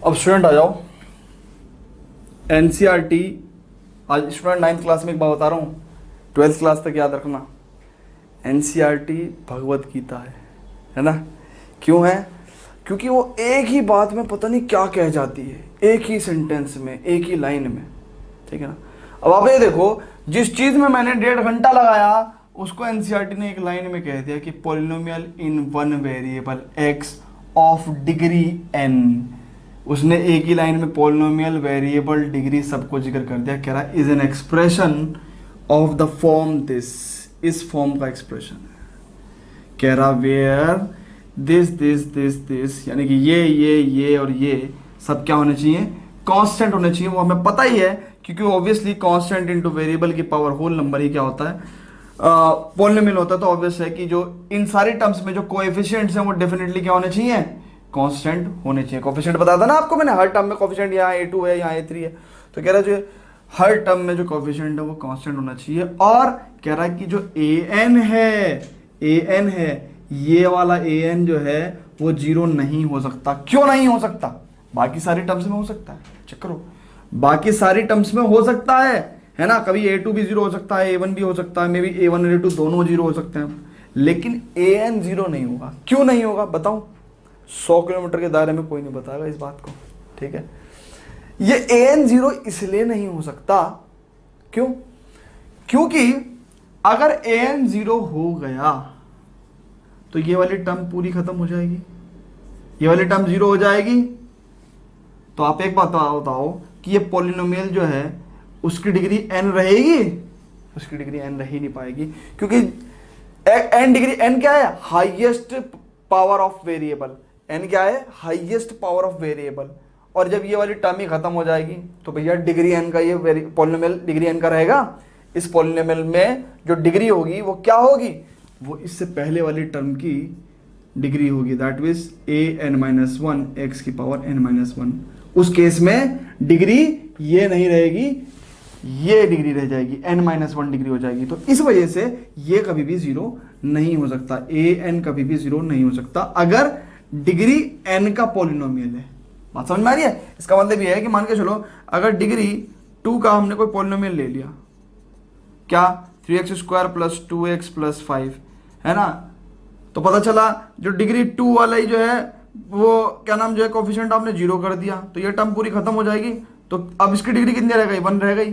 अब स्टूडेंट आ जाओ। एनसीईआरटी आज स्टूडेंट 9th क्लास में एक बात बता रहा हूँ, 12th क्लास तक याद रखना। एनसीईआरटी भगवत गीता है ना? क्यों है? क्योंकि वो एक ही बात में पता नहीं क्या कह जाती है, एक ही सेंटेंस में, एक ही लाइन में, ठीक है ना। अब आप ये देखो, जिस चीज में मैंने 1.5 घंटा लगाया उसको एनसीईआरटी ने एक लाइन में कह दिया कि polynomial in one variable x of degree n. उसने एक ही लाइन में पॉलिनोमियल, वेरिएबल, डिग्री सबको जिक्र कर दिया। कह रहा is an expression of the form this, इस फॉर्म का एक्सप्रेशन है। कह रहा where this this this this, यानी कि ये और ये सब क्या होने चाहिए? कांस्टेंट होने चाहिए। वो हमें पता ही है क्योंकि ऑब्वियसली कांस्टेंट इनटू वेरिएबल की पावर होल नंबर ही क्या होता है? पॉलिनोमियल होता है। तो ऑब्वियस है कि जो इन सारे टर्म्स में जो कोएफिशिएंट्स हैं वो डेफिनेटली क्या होने चाहिए? कांस्टेंट होने चाहिए। कोएफिशिएंट बताया था ना आपको मैंने, हर टर्म में कोएफिशिएंट यहाँ a2 है, यहाँ a3 है। तो कह रहा है जो हर टर्म में जो कोएफिशिएंट है वो कांस्टेंट होना चाहिए। और कह रहा है कि जो an है ये वाला an जो है वो 0 नहीं हो सकता। क्यों नहीं हो सकता? बाकी सारी टर्म्स में हो सकता है। चेक करो, बाकी सारी टर्म्स में हो सकता है ना। कभी a2 भी 0 हो सकता है, a1 भी हो सकता है, मे बी a1 और a2 दोनों 0 हो सकते हैं, लेकिन an 0 नहीं होगा। क्यों नहीं होगा बताऊं? 100 किलोमीटर के दायरे में कोई नहीं बताएगा इस बात को, ठीक है। ये an 0 इसलिए नहीं हो सकता, क्यों? क्योंकि अगर an 0 हो गया तो ये वाली टर्म पूरी खत्म हो जाएगी, ये वाली टर्म 0 हो जाएगी। तो आप एक बात बताओ कि ये पॉलिनोमियल जो है उसकी डिग्री n रहेगी? उसकी डिग्री n रह ही नहीं पाएगी, क्योंकि n डिग्री n क्या है? Highest power of variable. n क्या है? Highest power of variable. और जब ये वाली टर्म ही खत्म हो जाएगी तो भैया डिग्री n का, ये पॉलिनोमियल डिग्री n का रहेगा। इस पॉलिनोमियल में जो डिग्री होगी वो क्या होगी? वो इससे पहले वाली टर्म की डिग्री होगी, दैट मींस an-1 x की पावर n-1। उस केस में डिग्री ये नहीं रहेगी, ये डिग्री रह जाएगी, n-1 डिग्री हो जाएगी। तो इस वजह से ये कभी भी 0 नहीं हो सकता, an कभी भी 0 नहीं हो सकता अगर डिग्री n का पॉलिनोमियल है। बात समझ में आ रही है? इसका मतलब ये है कि मान के चलो अगर डिग्री 2 का हमने कोई पॉलिनोमियल ले लिया, क्या 3x² + 2x + 5 है ना, तो पता चला जो डिग्री 2 वाला ही जो है वो क्या नाम जो है कोफिशिएंट आपने 0 कर दिया, तो ये टर्म पूरी खत्म हो जाएगी। तो अब इसकी डिग्री कितनी रह गई? 1 रह गई।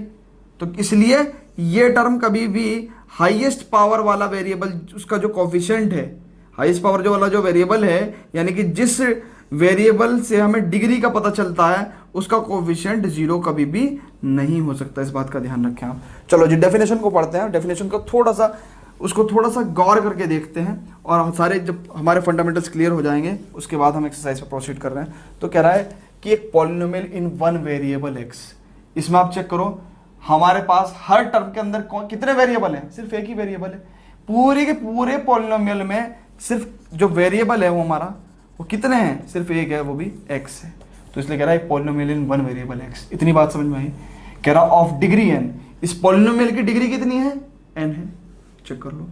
तो इसलिए ये टर्म कभी भी हाईएस्ट पावर वाला वेरिएबल, उसका जो कोफिशिएंट है, हाईएस्ट पावर जो वाला जो वेरिएबल है, यानी कि जिस वेरिएबल से हमें डिग्री का पता चलता है उसका कोफिशिएंट 0 कभी भी नहीं हो सकता। इस बात का ध्यान रखें आप। चलो जी डेफिनेशन को पढ़ते हैं। डेफिनेशन को थोड़ा सा गौर करके देखते हैं और सारे जब हमारे फंडामेंटल्स क्लियर हो जाएंगे उसके बाद हम एक्सरसाइज पर प्रोसीड कर रहे हैं। तो कह रहा है कि एक polynomial in one variable x, इसमें आप चेक करो हमारे पास हर टर्म के अंदर कितने वेरिएबल हैं? सिर्फ एक ही वेरिएबल है। पूरे के पूरे पॉलिनोमियल में सिर्फ जो वेरिएबल है वो हमारा वो कितने हैं? सिर्फ एक है, वो भी x है। तो इसलिए कह रहा है polynomial in one variable x। इतनी बात समझ में आई? कह रहा ऑफ डिग्री n, इस पॉलिनोमियल की डिग्री कितनी है? n है। चेक कर लो।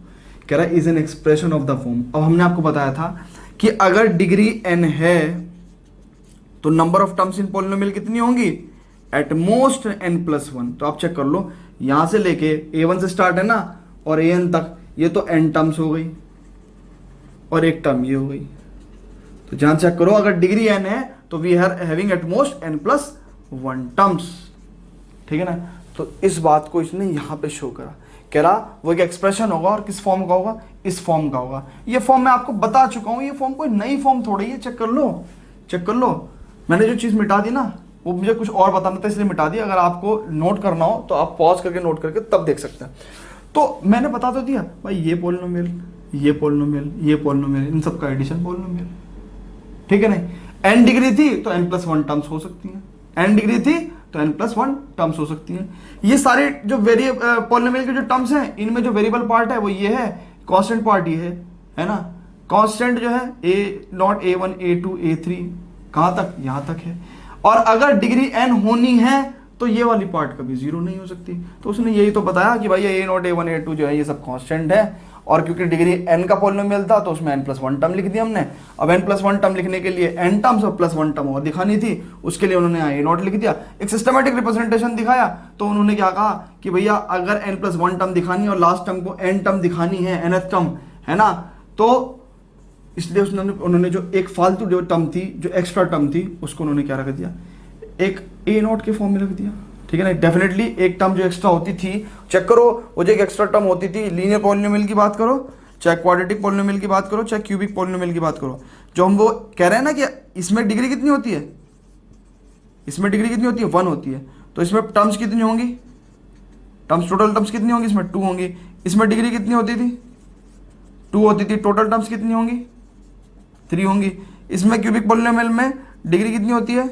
कह रहा है is an expression of the form. अब हमने आपको बताया था कि अगर डिग्री n है तो number of terms in polynomial कितनी होंगी? Eight most n+1। तो आप चेक कर लो, यहां से लेके a1 से स्टार्ट है ना और an तक, ये तो n टर्म्स हो गई और एक टर्म ये हो गई। तो जहां चेक करो अगर डिग्री n है तो we are having at most n+1 terms, ठीक है ना। तो इस बात को इसने यहां पे शो करा। कह रहा वो एक एक्सप्रेशन होगा और किस फॉर्म का होगा? इस फॉर्म का होगा। ये फॉर्म मैं आपको बता चुका हूं, ये फॉर्म कोई नई फॉर्म थोड़ी है। चेक कर लो, चेक कर लो। मैंने जो चीज मिटा दी ना वो मुझे कुछ और बताना था इसलिए मिटा दी। अगर आपको नोट करना हो तो आप पॉज करके नोट करके तब देख सकते हैं। तो मैंने बता तो दिया भाई, ये पॉलिनोमियल, ये पॉलिनोमियल, ये पॉलिनोमियल, इन सब का एडिशन पॉलिनोमियल, ठीक है नहीं। n डिग्री थी तो n+1 टर्म्स हो सकती हैं, n डिग्री थी तो n+1 टर्म्स हो सकती हैं। ये सारे जो पॉलिनोमियल के जो टर्म्स हैं इनमें जो वेरिएबल पार्ट है वो ये है, कांस्टेंट पार्ट ये है ना। कांस्टेंट जो है a0, a1, a2, a3 कहां तक? यहां तक है। और अगर डिग्री n होनी है तो ये वाली पार्ट कभी 0 नहीं हो सकती। तो उसने यही तो बताया कि भाई a0, a1, a2 जो है ये सब कांस्टेंट है और क्योंकि डिग्री n का पॉलिनोमियल था तो उसमें n+1 टर्म लिख दिया हमने। अब n+1 टर्म लिखने के लिए n टर्म्स और +1 टर्म और दिखानी थी, उसके लिए उन्होंने यहाँ a0 लिख दिया। एक सिस्टमेटिक रिप्रेजेंटेशन दिखाया तो उन्होंने क्या कहा कि भैया अगर n+1 टर्म दिखानी है और लास्ट टर्म को n टर्म दिखानी है, nth टर्म है ना, तो इसलिए उन्होंने जो एक फालतू जो टर्म थी, जो एक्स्ट्रा टर्म थी, उसको उन्होंने क्या रख दिया, एक a0 के फॉर्म में रख दिया। ठीक है ना। डेफिनेटली एक टर्म जो एक्स्ट्रा होती थी, चेक करो वो जो एक एक्स्ट्रा टर्म होती थी, लीनियर पॉलिनोमियल की बात करो, चाहे क्वाड्रेटिक पॉलिनोमियल की बात करो, चाहे क्यूबिक पॉलिनोमियल की बात करो, जो हम वो कह रहे हैं ना कि इसमें डिग्री कितनी होती है, इसमें डिग्री कितनी होती है, 1 होती है, तो इसमें टर्म्स कितनी होंगी, टर्म्स टोटल टर्म्स कितनी होंगी, इसमें 2 होंगी। इसमें डिग्री कितनी होती थी, 2 होती थी, टोटल टर्म्स कितनी होंगी, 3 होंगी। इसमें क्यूबिक पॉलिनोमियल में डिग्री कितनी होती है,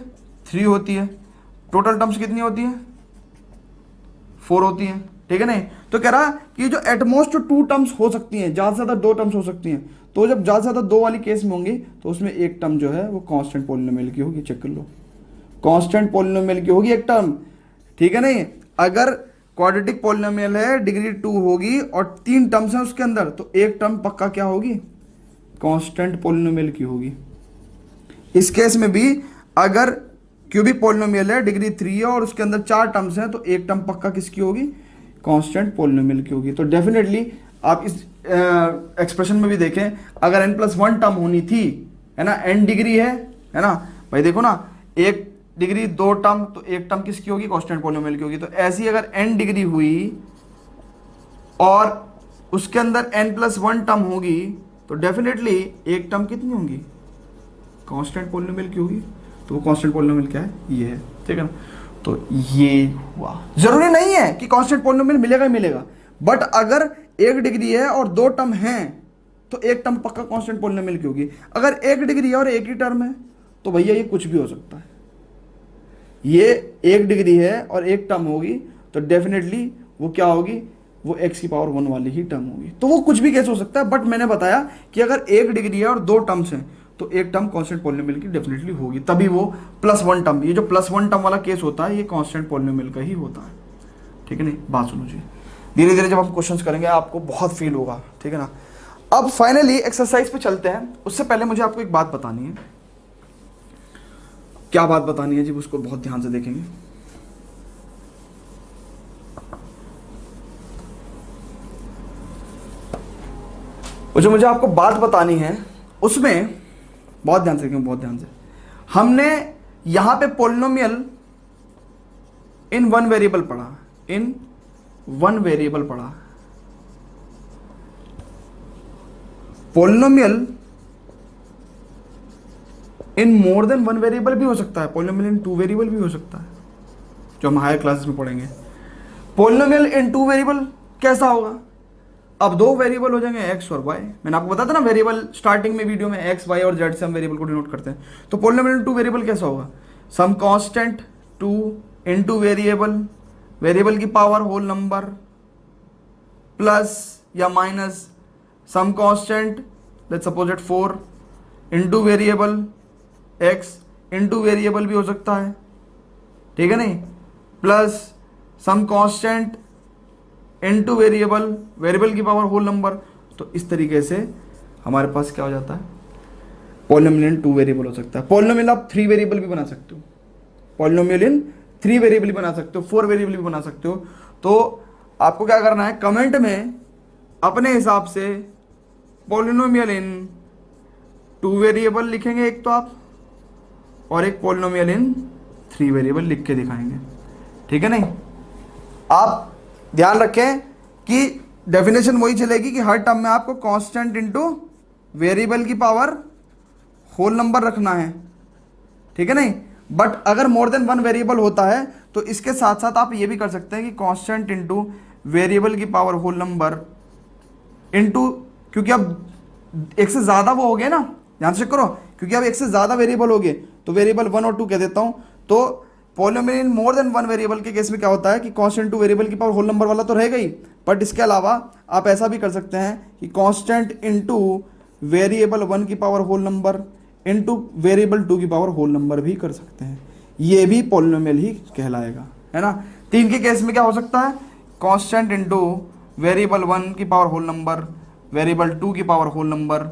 3 होती है, टोटल टर्म्स कितनी होती है, 4 होती है। ठीक है नहीं। तो कह रहा कि जो एटमोस्ट 2 टर्म्स हो सकती हैं, ज्यादा से ज्यादा 2 टर्म्स हो सकती हैं, तो जब ज्यादा से ज्यादा 2 वाली केस में होंगी तो उसमें एक टर्म जो है वो कांस्टेंट पॉलिनोमियल की होगी। चेक कर लो, कांस्टेंट पॉलिनोमियल की होगी एक टर्म। ठीक है नहीं। अगर क्वाड्रेटिक पॉलिनोमियल है, डिग्री 2 होगी और 3 टर्म्स हैं उसके अंदर, तो एक टर्म पक्का क्या होगी, कांस्टेंट पॉलिनोमियल की होगी। इस केस में भी अगर क्यूबिक पॉलिनोमियल है, डिग्री 3 है और उसके अंदर 4 टर्म्स हैं, तो एक टर्म पक्का किसकी होगी, कांस्टेंट पॉलिनोमियल की होगी। तो डेफिनेटली आप इस एक्सप्रेशन में भी देखें, अगर n+1 टर्म होनी थी, है ना, n डिग्री है ना भाई, देखो ना, एक डिग्री 2 टर्म, तो एक टर्म किसकी होगी, कांस्टेंट पॉलिनोमियल की होगी। तो ऐसी अगर n डिग्री हुई और उसके अंदर n+1 टर्म होगी, तो डेफिनेटली एक टर्म कितनी होगी, कांस्टेंट पॉलिनोमियल की होगी। तो वो कांस्टेंट पॉलिनोमियल क्या है, ये है। ठीक है ना। तो ये हुआ, जरूरी नहीं है कि कांस्टेंट पॉलिनोमियल मिलेगा ही मिलेगा, बट अगर एक डिग्री है और 2 टर्म हैं तो एक टर्म पक्का कांस्टेंट पॉलिनोमियल की होगी। अगर एक डिग्री है और एक ही टर्म है तो भैया ये कुछ भी हो सकता है। ये एक डिग्री है और एक टर्म होगी तो डेफिनेटली वो क्या होगी, वो x⁻1 वाली ही टर्म होगी। तो वो कुछ भी केस हो सकता है, बट मैंने बताया कि अगर एक डिग्री है और 2 टर्म्स हैं तो एक टर्म कांस्टेंट पॉलिनोमियल की डेफिनेटली होगी, तभी वो +1 टर्म, ये जो +1 टर्म वाला केस होता है ये कांस्टेंट पॉलिनोमियल का ही होता है। ठीक है नहीं। बात सुनो जी, धीरे धीरे जब हम क्वेश्चंस करेंगे आपको बहुत फील होगा। ठीक है ना। अब फाइनली एक्सरसाइज पे चलते हैं, उससे पहले मुझे आपको एक बात बतानी है। क्या बात बतानी है जी, उसको बहुत ध्यान से देखेंगे। वो जो मुझे आपको बात बतानी है उसमें बहुत ध्यान से देखेंगे, बहुत ध्यान से। हमने यहां पे पॉलिनोमियल इन 1 वेरिएबल पढ़ा, इन 1 वेरिएबल पढ़ा। पॉलिनोमियल इन मोर देन 1 वेरिएबल भी हो सकता है, पॉलिनोमियल इन 2 वेरिएबल भी हो सकता है, जो हम हायर क्लासेस में पढ़ेंगे। पॉलिनोमियल इन 2 वेरिएबल कैसा होगा, अब 2 वेरिएबल हो जाएंगे x और y। मैंने आपको बताया था ना वेरिएबल स्टार्टिंग में वीडियो में, x y और z से हम वेरिएबल को डिनोट करते हैं। तो पॉलिनोमियल इन 2 वेरिएबल कैसा होगा, some constant 2 into variable, variable की पावर होल नंबर, प्लस या minus some constant, let's suppose it 4 into variable x, into variable भी हो सकता है। ठीक है नहीं, plus some constant into variable, variable की पावर होल नंबर। तो इस तरीके से हमारे पास क्या हो जाता है, पॉलिनोमियल इन 2 वेरिएबल हो सकता है। पॉलिनोमियल आप 3 वेरिएबल भी बना सकते हो, पॉलिनोमियल इन 3 वेरिएबल भी बना सकते हो, 4 वेरिएबल भी बना सकते हो। तो आपको क्या करना है, कमेंट में अपने हिसाब से पॉलिनोमियल इन 2 वेरिएबल लिखेंगे एक तो आप, और एक पॉलिनोमियल इन 3 वेरिएबल लिख के दिखाएंगे। ठीक है नहीं। आप ध्यान रखें कि डेफिनेशन वही चलेगी कि हर टर्म में आपको कांस्टेंट इनटू वेरिएबल की पावर होल नंबर रखना है। ठीक है नहीं। बट अगर मोर देन 1 वेरिएबल होता है तो इसके साथ साथ आप ये भी कर सकते हैं कि कांस्टेंट इनटू वेरिएबल की पावर होल नंबर इनटू, क्योंकि अब एक से ज्यादा वो हो गए ना, ध्यान से करो, क्योंकि अब एक से ज्यादा वेरिएबल हो गए तो वेरिएबल 1 और 2 कह देता हूं। तो पॉलिनोमियल इन मोर देन 1 वेरिएबल के केस में क्या होता है कि कांस्टेंट टू वेरिएबल की पावर होल नंबर वाला तो रहेगा ही, बट इसके अलावा आप ऐसा भी कर सकते हैं कि कांस्टेंट इनटू वेरिएबल 1 की power whole number into variable 2 की पावर होल नंबर भी कर सकते हैं। ये भी पॉलिनोमियल ही कहलाएगा, है ना। 3 के केस में क्या हो सकता है, कांस्टेंट इनटू वेरिएबल 1 की पावर होल नंबर, वेरिएबल 2 की power whole number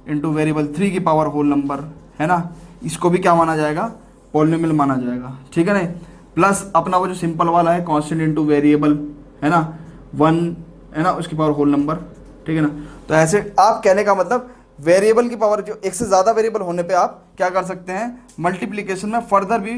into variable 3 की पावर होल नंबर, है ना, इसको भी क्या माना जाएगा, पॉलिनोमियल माना जाएगा, ठीक है ना। प्लस अपना वो जो सिंपल वाला है कांस्टेंट इंटू वेरिएबल, है ना, 1, है ना, उसकी पावर होल नंबर, ठीक है ना। तो ऐसे आप कहने का मतलब वेरिएबल की पावर जो एक से ज़्यादा वेरिएबल होने पे आप क्या कर सकते हैं, मल्टीप्लिकेशन में फर्दर भी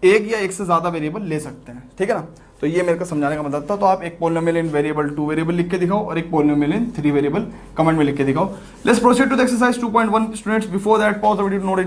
एक या एक से ज़्यादा वेरिएबल ले सकते हैं, ठीक है ना। तो ये मेरे को समझाने का मतलब था। तो आप एक पॉलिनोमियल इन वेरिएबल 2 वेरिएबल लिख के दिखाओ और एक पॉलिनोमियल इन 3 वेरिएबल कमेंट में लिख के दिखाओ। Let's proceed to the exercise 2.1 students. Before that pause the video, note